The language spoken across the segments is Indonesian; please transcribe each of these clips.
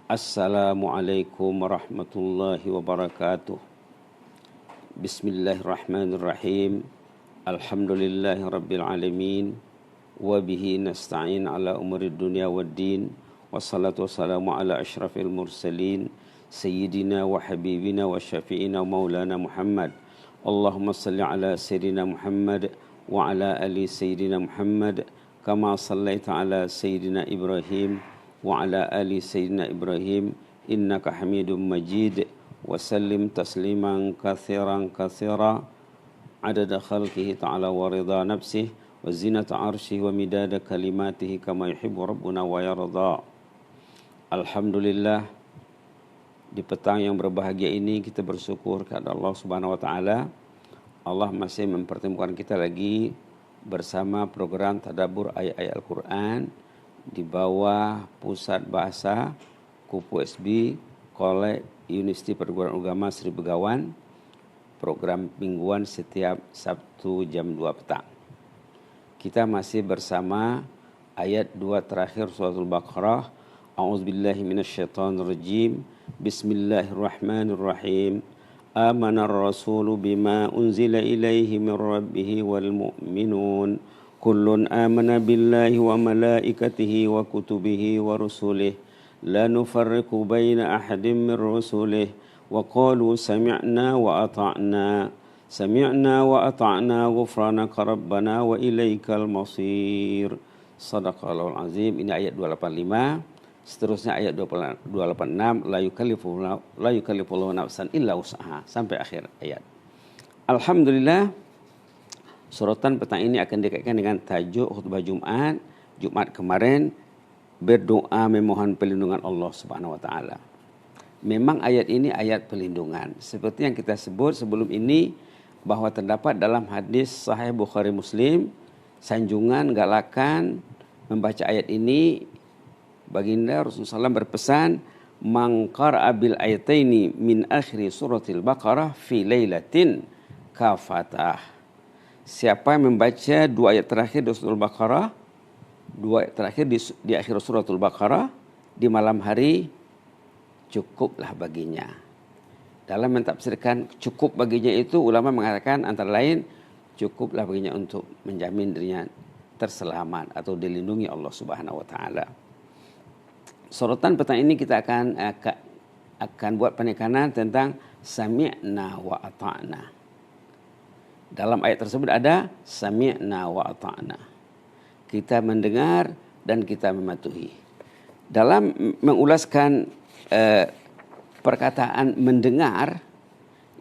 Assalamualaikum warahmatullahi wabarakatuh. Bismillahirrahmanirrahim. Alhamdulillahi rabbil alamin. Wa bihi nasta'in ala umurid dunya waddin. Wassalatu wassalamu ala asyrafil mursalin. Sayyidina wa habibina wa syafi'ina wa maulana Muhammad. Allahumma salli ala Sayyidina Muhammad wa ala ali Sayyidina Muhammad. Kama sallaita ala Sayyidina Ibrahim wa ala ali Sayyidina Ibrahim. Innaka hamidun majid. Wasallim tasliman kathiran kathira adada khalqihi ta'ala wa ridha nafsih wa zinata arshih wa midada kalimatihi kama yuhibbu rabbuna wa yarda. Alhamdulillah, di petang yang berbahagia ini kita bersyukur kepada Allah Subhanahu wa taala. Allah masih mempertemukan kita lagi bersama program tadabbur ayat-ayat Al-Qur'an di bawah Pusat Bahasa KUPU-SB Kolej Universiti Perguruan Agama Sri Begawan, program mingguan setiap Sabtu jam 2 petang. Kita masih bersama ayat 2 terakhir suratul Baqarah. A'udzubillahi minasyaitonirrajim. Bismillahirrahmanirrahim. Amanar rasulu bima unzila ilaihi min rabbih wal mu'minun. Kullun amana billahi wa malaikatihi wa kutubihi wa rusulihi. لا نفرق بين أحد من رسله وقالوا سمعنا وأطعنا غفرانك ربنا وإليك المصير. Sadaqallahul azim. Ini ayat 285. Seterusnya ayat 286. La yukallifullahu nafsan illa wus'aha sampai akhir ayat. Alhamdulillah, sorotan petang ini akan dikaitkan dengan tajuk khutbah Jumat kemarin, berdoa memohon perlindungan Allah Subhanahu wa taala. Memang ayat ini ayat perlindungan. Seperti yang kita sebut sebelum ini bahwa terdapat dalam hadis sahih Bukhari Muslim sanjungan galakan membaca ayat ini. Baginda Rasulullah SAW berpesan, "Man qara'a bil ayataini min akhir suratil Baqarah fi lailatin kafatah." Siapa yang membaca dua ayat terakhir dari suratul Baqarah, dua ayat terakhir di akhir suratul Baqarah di malam hari, cukuplah baginya. Dalam mentafsirkan cukup baginya itu, ulama mengatakan antara lain cukuplah baginya untuk menjamin dirinya terselamat atau dilindungi Allah Subhanahu wa taala. Sorotan petang ini kita akan buat penekanan tentang sami'na wa ata'na. Dalam ayat tersebut ada sami'na wa ata'na. Kita mendengar dan kita mematuhi. Dalam mengulaskan perkataan mendengar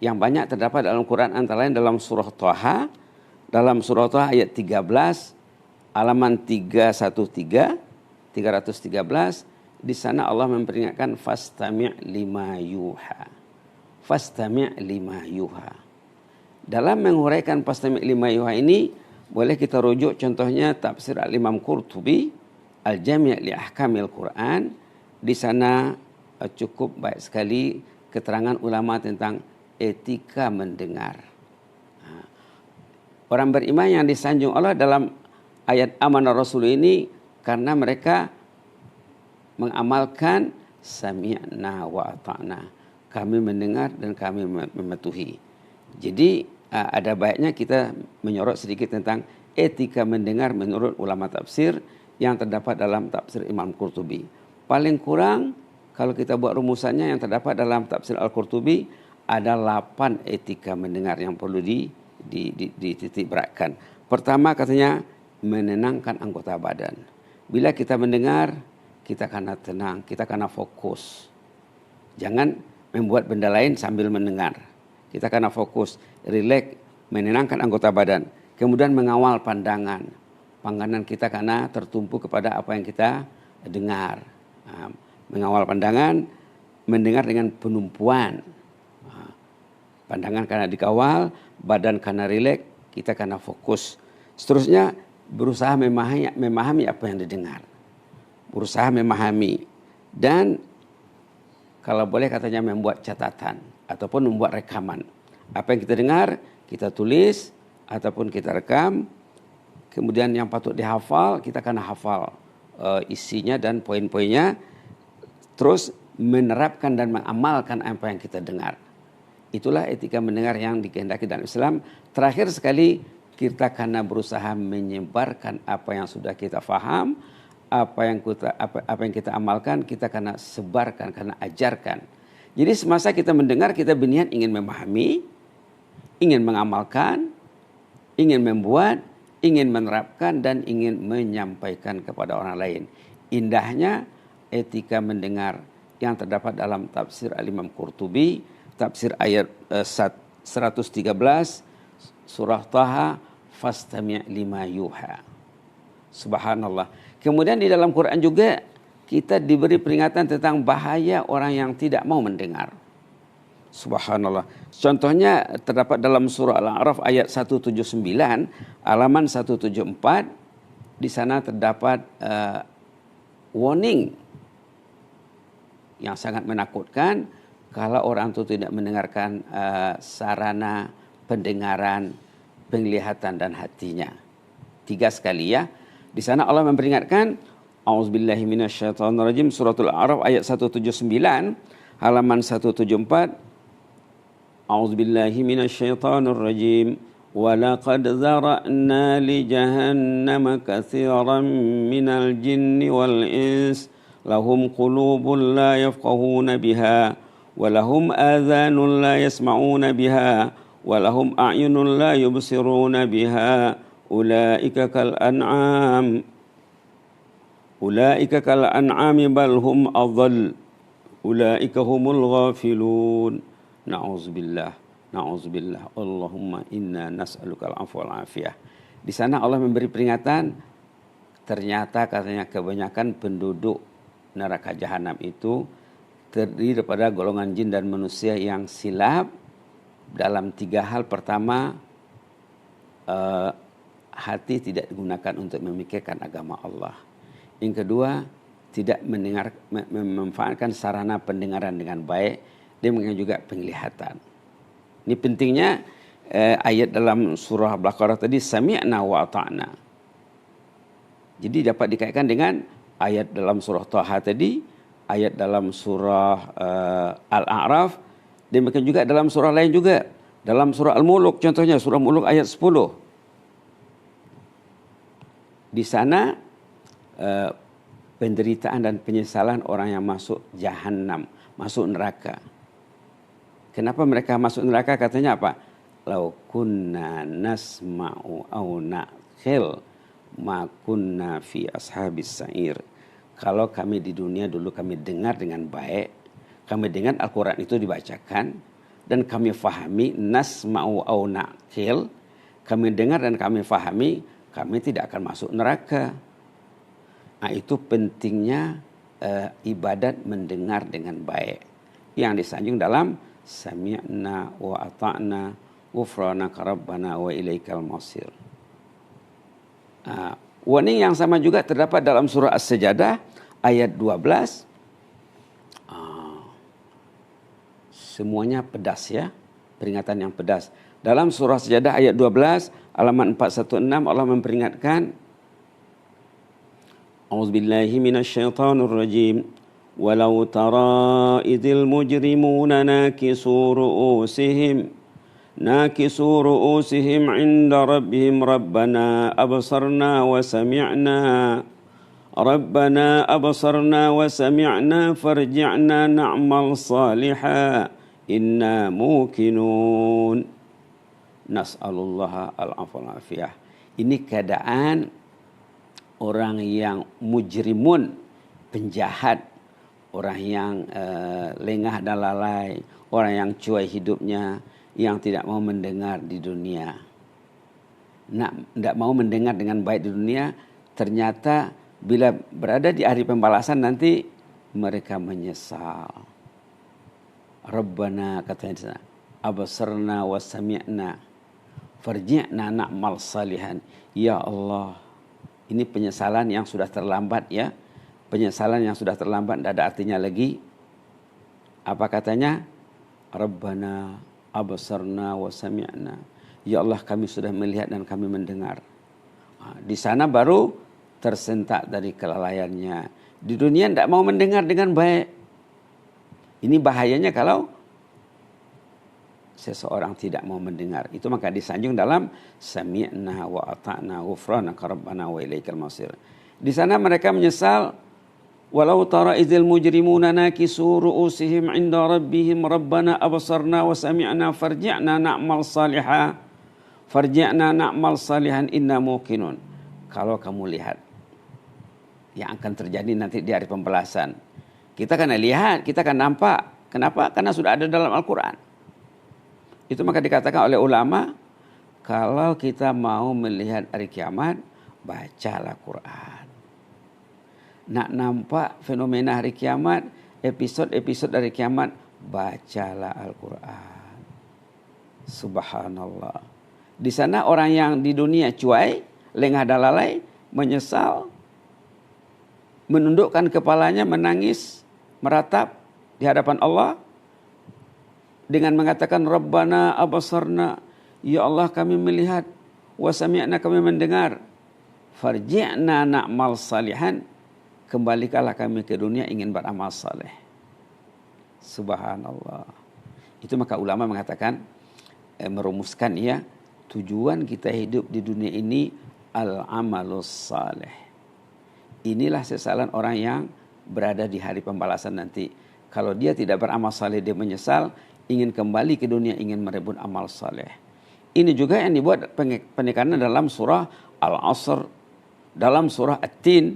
yang banyak terdapat dalam Quran, antara lain dalam surah Thaha, ayat 13, halaman 313, di sana Allah memperingatkan fastami' lima yuha. Fastami' lima yuha. Dalam menguraikan fastami' lima yuha ini, boleh kita rujuk contohnya tafsir Al-Imam Qurtubi, Al-Jami' li Ahkamil Quran. Di sana cukup baik sekali keterangan ulama tentang etika mendengar. Orang beriman yang disanjung Allah dalam ayat amanah Rasul ini karena mereka mengamalkan sami'na wa ata'na. Kami mendengar dan kami mematuhi. Jadi ada baiknya kita menyorot sedikit tentang etika mendengar menurut ulama tafsir yang terdapat dalam tafsir Imam Qurtubi. Paling kurang kalau kita buat rumusannya yang terdapat dalam tafsir Al-Qurtubi, ada 8 etika mendengar yang perlu dititik beratkan. Pertama katanya menenangkan anggota badan. Bila kita mendengar, kita kena tenang, kita kena fokus. Jangan membuat benda lain sambil mendengar. Kita kena fokus, rileks, menenangkan anggota badan. Kemudian mengawal pandangan. Pandangan kita karena tertumpu kepada apa yang kita dengar. Mengawal pandangan, mendengar dengan penumpuan. Pandangan karena dikawal, badan karena rileks, kita karena fokus. Seterusnya berusaha memahami apa yang didengar. Berusaha memahami. Dan kalau boleh katanya membuat catatan ataupun membuat rekaman. Apa yang kita dengar, kita tulis ataupun kita rekam. Kemudian yang patut dihafal, kita akan hafal isinya dan poin-poinnya. Terus menerapkan dan mengamalkan apa yang kita dengar. Itulah etika mendengar yang dikehendaki dalam Islam. Terakhir sekali, kita karena berusaha menyebarkan apa yang sudah kita faham, apa yang kita amalkan, kita karena sebarkan, karena ajarkan. Jadi semasa kita mendengar, kita berniat ingin memahami, ingin mengamalkan, ingin membuat, ingin menerapkan, dan ingin menyampaikan kepada orang lain. Indahnya etika mendengar yang terdapat dalam tafsir Al-Imam Qurtubi, tafsir ayat 113 surah Taha, fastami' lima yuha. Subhanallah. Kemudian di dalam Quran juga kita diberi peringatan tentang bahaya orang yang tidak mau mendengar. Subhanallah. Contohnya terdapat dalam surah Al-A'raf ayat 179, halaman 174. Di sana terdapat warning yang sangat menakutkan kalau orang itu tidak mendengarkan sarana pendengaran, penglihatan dan hatinya. 3 sekali ya. Di sana Allah memperingatkan, A'udzubillahi minasyaitonirrajim, suratul A'raf ayat 179, halaman 174. A'udzubillahi minasyaitonirrajim. Walaqad zara'na li jahannama katsiran minal jinni wal ins lahum qulubun la yafqahuna biha wa lahum adhanun la yasma'una biha wa lahum a'yunun la yubsiruna biha ulaika kal an'ami bal hum adall ulaika humul ghafilun. Na'udzubillah. Allahumma inna nas'alukal afwa wal afiyah. Di sana Allah memberi peringatan, ternyata katanya kebanyakan penduduk neraka jahanam itu terdiri daripada golongan jin dan manusia yang silap dalam 3 hal. Pertama, hati tidak digunakan untuk memikirkan agama Allah. Yang kedua, tidak memanfaatkan sarana pendengaran dengan baik, dan juga penglihatan. Ini pentingnya ayat dalam surah Al-Baqarah tadi, sami'na wa ata'na. Jadi dapat dikaitkan dengan ayat dalam surah Taha tadi, ayat dalam surah Al-A'raf, dan juga dalam surah lain juga. Dalam surah Al-Muluk contohnya, surah Muluk ayat 10. Di sana penderitaan dan penyesalan orang yang masuk jahanam, masuk neraka. Kenapa mereka masuk neraka? Katanya apa? Lau kunna nasma'u aw na'qil ma kunna fi ashabis sa'ir. Kalau kami di dunia dulu kami dengar dengan baik, kami dengar Al-Quran itu dibacakan, dan kami fahami, nasma'u aw na'qil, kami dengar dan kami fahami, kami tidak akan masuk neraka. Nah, itu pentingnya ibadat mendengar dengan baik yang disanjung dalam sami'na wa ata'na ghufranaka rabbana wa ilaikal masir. Warning yang sama juga terdapat dalam surah As-Sajdah ayat 12. Semuanya pedas ya, peringatan yang pedas. Dalam surah As-Sajdah ayat 12 halaman 416 Allah memperingatkan, A'udzubillahi minasyaitonirrajim. Walau tara idil mujrimuna nakisu ru'usihim inda rabbihim rabbana absarna wa sami'na farji'na na'mal salihan inna muqinun. Nas'alullaha al-afwa wal afiyah. Ini keadaan orang yang mujrimun, penjahat, orang yang lengah dan lalai, orang yang cuai hidupnya, yang tidak mau mendengar di dunia. Tidak mau mendengar dengan baik di dunia, ternyata bila berada di hari pembalasan nanti mereka menyesal. Rabbana, katanya, abasarna wa sami'na farji'na na'mal salihan. Ya Allah, ini penyesalan yang sudah terlambat ya. Penyesalan yang sudah terlambat tidak ada artinya lagi. Apa katanya? Rabbana abasarna wa sami'na. Ya Allah, kami sudah melihat dan kami mendengar. Di sana baru tersentak dari kelalaiannya. Di dunia tidak mau mendengar dengan baik. Ini bahayanya kalau seseorang tidak mau mendengar. Itu maka disanjung dalam sami'na wa ata'na ghufranaka rabbana wa ilaikal masir. Di sana mereka menyesal, walau tara idzal mujrimuna nakisu ru'usihim 'inda rabbihim rabbana absarna wa sami'na farji'na na'mal salihan inna muqinun. Kalau kamu lihat yang akan terjadi nanti di hari pembalasan, kita akan lihat, kita akan nampak. Kenapa? Karena sudah ada dalam Al-Quran. Itu maka dikatakan oleh ulama, kalau kita mau melihat hari kiamat, bacalah Quran. Nak nampak fenomena hari kiamat, episode-episode hari kiamat, bacalah Al-Quran. Subhanallah. Di sana orang yang di dunia cuai, lengah dalalai, menyesal, menundukkan kepalanya, menangis, meratap di hadapan Allah, dengan mengatakan Rabbana abasarna, ya Allah kami melihat, wa sami'na kami mendengar, farji'na na'mal salihan, kembalikanlah kami ke dunia ingin beramal saleh. Subhanallah. Itu maka ulama mengatakan, merumuskan ya, tujuan kita hidup di dunia ini al-amalus saleh. Inilah sesalan orang yang berada di hari pembalasan nanti. Kalau dia tidak beramal saleh, dia menyesal, ingin kembali ke dunia, ingin merebut amal saleh. Ini juga yang dibuat penekanan dalam surah Al-Asr, dalam surah At-Tin.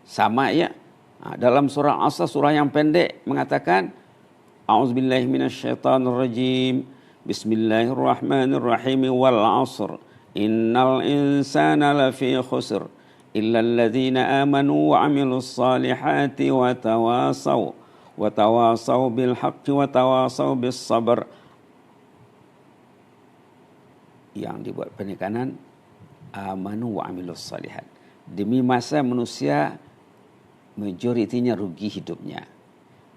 Sama ya. Dalam surah Al-Asr, surah yang pendek, mengatakan A'udzubillahi minasyaitonirrajim. Bismillahirrahmanirrahim. Wal 'asr. Innal insana lafi khusr. Illa alladhina amanu wa 'amilus salihati wa tawasaw bil haqqi wa tawasaw bis sabr. Yang dibuat penekanan amanu wa amilus salihat. Demi masa manusia majoritinya rugi hidupnya.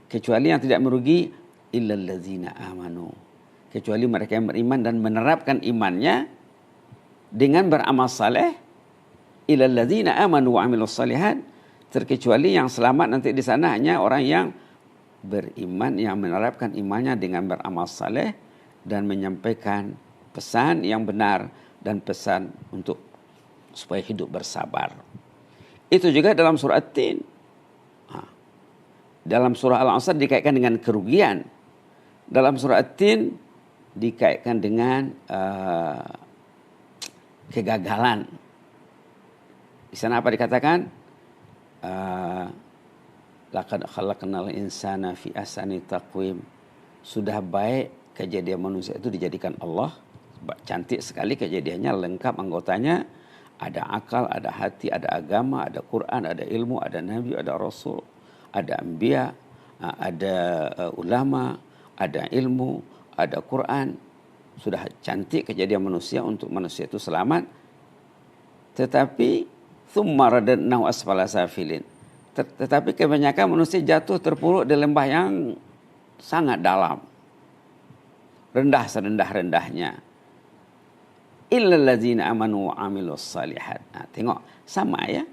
Kecuali yang tidak merugi illal ladzina amanu. Kecuali mereka yang beriman dan menerapkan imannya dengan beramal saleh. Illal ladzina amanu wa amilus salihat. Terkecuali yang selamat nanti di sana hanya orang yang beriman, yang menerapkan imannya dengan beramal saleh dan menyampaikan pesan yang benar dan pesan untuk supaya hidup bersabar. Itu juga dalam surah At-Tin. Dalam surah Al-Asr dikaitkan dengan kerugian. Dalam surah At-Tin dikaitkan dengan kegagalan. Di sana apa dikatakan? Laqad khalaqnal insana fi ahsani taqwim. Sudah baik kejadian manusia itu dijadikan Allah. Cantik sekali kejadiannya, lengkap anggotanya. Ada akal, ada hati, ada agama, ada Quran, ada ilmu, ada nabi, ada rasul, ada anbiya, ada ulama, ada ilmu, ada Quran. Sudah cantik kejadian manusia untuk manusia itu selamat. Tetapi thumma radadnahu asfala safilin. Tetapi kebanyakan manusia jatuh terpuruk di lembah yang sangat dalam. Rendah serendah-rendahnya. Illal ladzina amanu wa amilus salihat. Tengok, sama ya.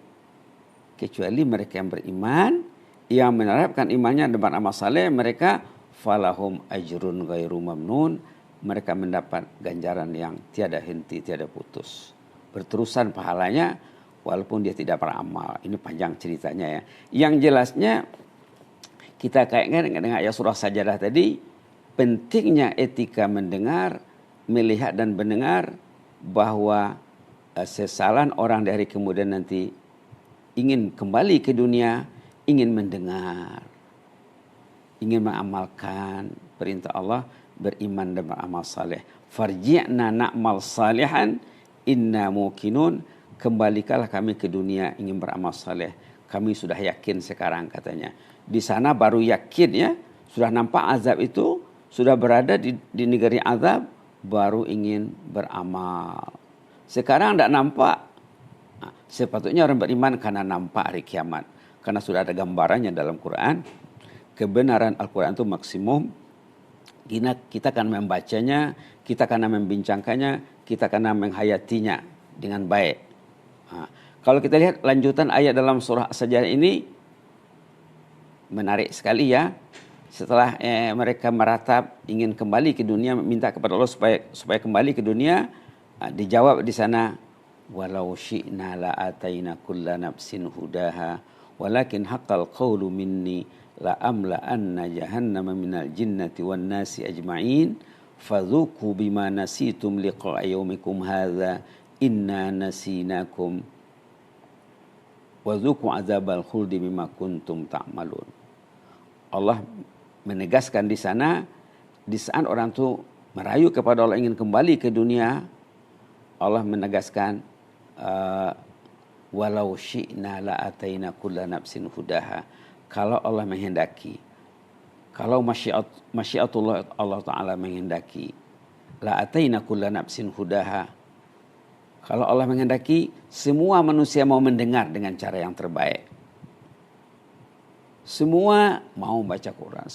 Kecuali mereka yang beriman, yang menerapkan imannya dengan amal saleh, mereka falahum ajrun ghairu mamnun. Mereka mendapat ganjaran yang tiada henti, tiada putus. Berterusan pahalanya, walaupun dia tidak beramal. Ini panjang ceritanya ya. Yang jelasnya kita kaitkan dengan ayat surah Sajadah tadi, pentingnya etika mendengar, melihat dan mendengar, bahwa sesalan orang dari kemudian nanti ingin kembali ke dunia, ingin mendengar, ingin mengamalkan perintah Allah, beriman dan beramal saleh. Farji'na na'mal salihan inna muqinun. Kembalikanlah kami ke dunia ingin beramal saleh. Kami sudah yakin sekarang katanya. Di sana baru yakin ya. Sudah nampak azab itu. Sudah berada di negeri azab. Baru ingin beramal. Sekarang tidak nampak. Sepatutnya orang beriman karena nampak hari kiamat. Karena sudah ada gambarannya dalam Quran. Kebenaran Al-Quran itu maksimum. Kita akan membacanya. Kita akan membincangkannya. Kita akan menghayatinya dengan baik. Kalau kita lihat lanjutan ayat dalam surah Sajadah ini, menarik sekali ya. Setelah mereka meratap ingin kembali ke dunia, minta kepada Allah supaya kembali ke dunia, dijawab di sana, walau syi'na la ataina kulla nafsin hudaha walakin haqqal qawlu minni la amla anna jahannama minal jinnati wan nasi ajma'in fadhuku bima nasitum liqa'a yaumikum hadza inna nasinakum wadzuku azabal khuldi bima kuntum ta'malun. Allah menegaskan di sana, di saat orang itu merayu kepada Allah ingin kembali ke dunia, Allah menegaskan walau syi'na la ataina kulla nafsin hudaha. Kalau Allah menghendaki, kalau masyiatullah Allah Ta'ala menghendaki, la ataina kulla nafsin hudaha. Kalau Allah menghendaki, semua manusia mau mendengar dengan cara yang terbaik. Semua mau baca Quran,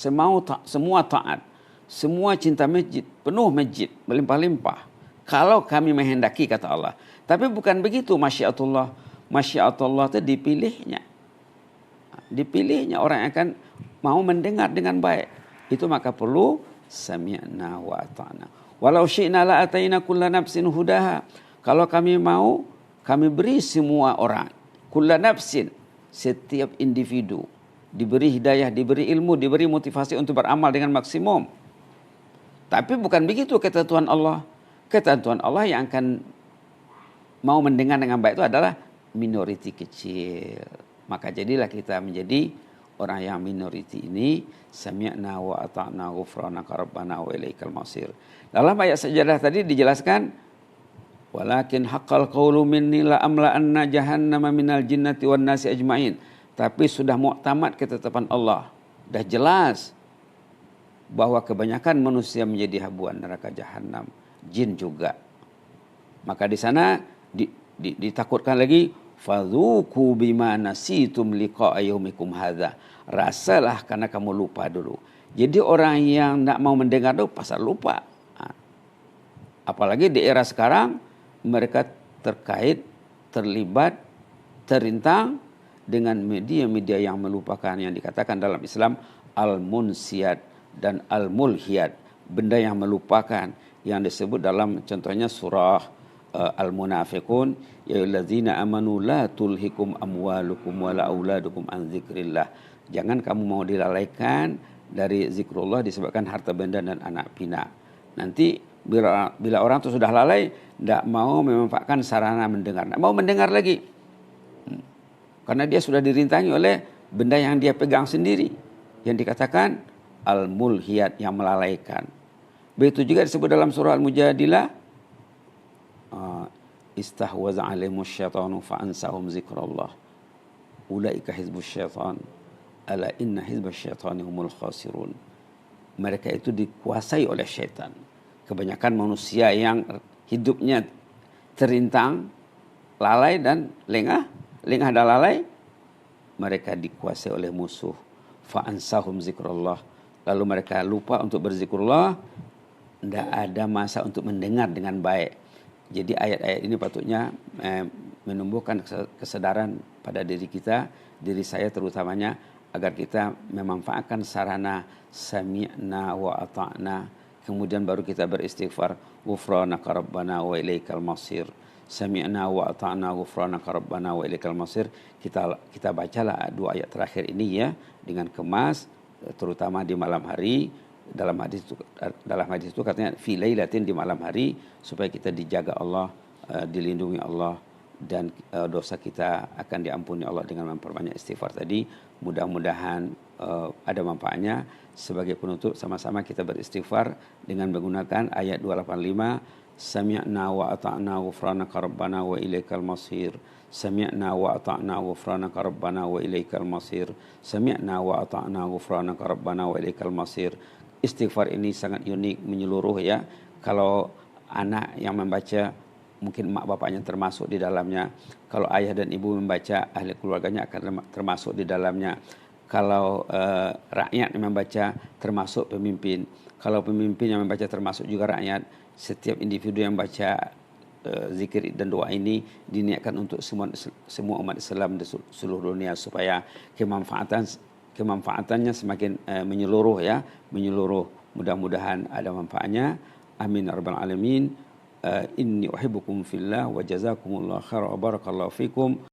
semua taat, semua cinta masjid, penuh masjid, melimpah-limpah. Kalau kami menghendaki, kata Allah. Tapi bukan begitu masyiatullah. Masyiatullah itu dipilihnya. Dipilihnya orang yang akan mau mendengar dengan baik. Itu maka perlu sami'na wa ata'na. Walau syi'na la ataina kulla nafsin hudaha. Kalau kami mau, kami beri semua orang, kulla nafsin, setiap individu, diberi hidayah, diberi ilmu, diberi motivasi untuk beramal dengan maksimum. Tapi bukan begitu ketentuan Allah. Ketentuan Allah yang akan mau mendengar dengan baik itu adalah minoriti kecil. Maka jadilah kita menjadi orang yang minoriti ini, sami'na wa ata'na ghufranaka rabbana wa ilaikal masir. Dalam ayat sejadah tadi dijelaskan, walakin haqqal qawlu minni la amla'anna jahannama minal jinnati wan nasi ajma'in. Tapi sudah muktamad ketetapan Allah. Dah jelas bahwa kebanyakan manusia menjadi habuan neraka jahanam, jin juga. Maka di sana ditakutkan lagi, fadzuku bima nasitum liqa'a yaumikum hadza. Rasalah karena kamu lupa dulu. Jadi orang yang tidak mau mendengar itu pasal lupa. Apalagi di era sekarang, mereka terlibat, terintang dengan media-media yang melupakan, yang dikatakan dalam Islam al-munsiyat dan al-mulhiyat, benda yang melupakan, yang disebut dalam contohnya surah al-munafiqun, ya allazina amanu la tulhikum amwalukum wala auladukum an dzikrillah. Jangan kamu mau dilalaikan dari zikrullah disebabkan harta benda dan anak pinak. Nanti bila orang itu sudah lalai, tidak mau memanfaatkan sarana mendengar, tidak mau mendengar lagi, karena dia sudah dirintangi oleh benda yang dia pegang sendiri, yang dikatakan al-mulhiyat, yang melalaikan. Begitu juga disebut dalam surah Al-Mujadilah, istahwaza alaihimus syaitanu fa'ansahum zikrullah ulaika hizbus syaitan ala inna hizbas syaitani humul khasirun. Mereka itu dikuasai oleh syaitan. Kebanyakan manusia yang hidupnya terintang, lalai dan lengah dan lalai, mereka dikuasai oleh musuh. Fa'ansahum zikrullah. Lalu mereka lupa untuk berzikrullah, tidak ada masa untuk mendengar dengan baik. Jadi ayat-ayat ini patutnya menumbuhkan kesadaran pada diri kita, diri saya terutamanya, agar kita memanfaatkan sarana sami'na wa ata'na. Kemudian baru kita beristighfar, ghufranaka rabbana wa ilaikal masir. Sami'na wa ata'na ghufranaka rabbana wa ilaikal masir. Kita bacalah dua ayat terakhir ini ya dengan kemas, terutama di malam hari. Dalam hadis itu katanya fi lailatin, di malam hari, supaya kita dijaga Allah, dilindungi Allah, dan dosa kita akan diampuni Allah dengan memperbanyak istighfar tadi. Mudah-mudahan ada manfaatnya. Sebagai penutup, sama-sama kita beristighfar dengan menggunakan ayat 285, sami'na wa ata'na ghufranaka rabbana wa ilaikal masir. Sami'na wa ata'na ghufranaka rabbana wa ilaikal masir. Sami'na wa ata'na ghufranaka rabbana wa ilaikal masir. Istighfar ini sangat unik, menyeluruh ya. Kalau anak yang membaca, mungkin mak bapaknya termasuk di dalamnya. Kalau ayah dan ibu membaca, ahli keluarganya akan termasuk di dalamnya. Kalau rakyat yang membaca, termasuk pemimpin. Kalau pemimpin yang membaca, termasuk juga rakyat. Setiap individu yang baca zikir dan doa ini diniatkan untuk semua umat Islam di seluruh dunia, supaya kemanfaatannya semakin menyeluruh ya, menyeluruh. Mudah-mudahan ada manfaatnya. Amin ya rabbal alamin. Inni uhibbukum fillah wa jazakumullahu khairan wa barakallahu fikum.